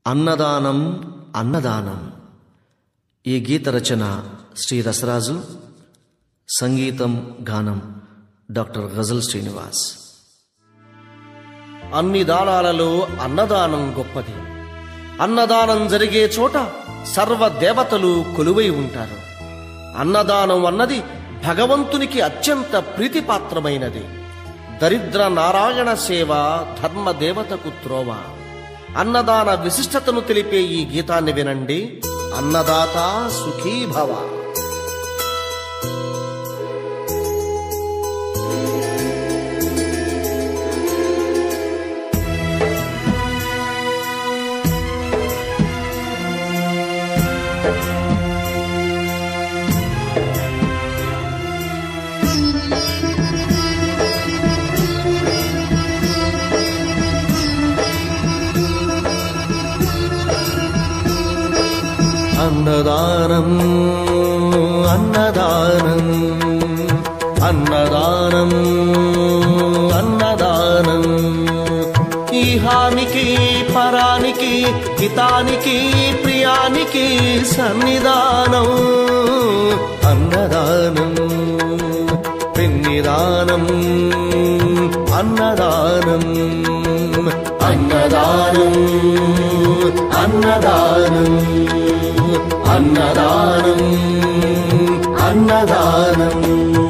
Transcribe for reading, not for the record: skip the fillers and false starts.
అన్నదానం అన్నదానం. ఈ గీత రచన శ్రీ రసరాజు, సంగీతం గానం డాక్టర్ గజల్ శ్రీనివాస్. అన్ని దానాలలో అన్నదానం గొప్పది. అన్నదానం జరిగే చోట సర్వ దేవతలు కొలువై ఉంటారు. అన్నదానం అన్నది భగవంతునికి అత్యంత ప్రీతిపాత్రమైనది. దరిద్ర నారాయణ సేవ ధర్మ దేవతకు త్రోవ. అన్నదాన విశిష్టతను తెలిపే ఈ గీతాన్ని వినండి. అన్నదాత సుఖీ భవ. అన్నదానం అన్నదానం అన్నదానం అన్నదానం. ఈహానికి పరానికి హితానికి ప్రియానికి సన్నిధానం. అన్నదానం పిన్నిదానం అన్నదానం. అన్నదానం అన్నదానం అన్నదానం అన్నదానం.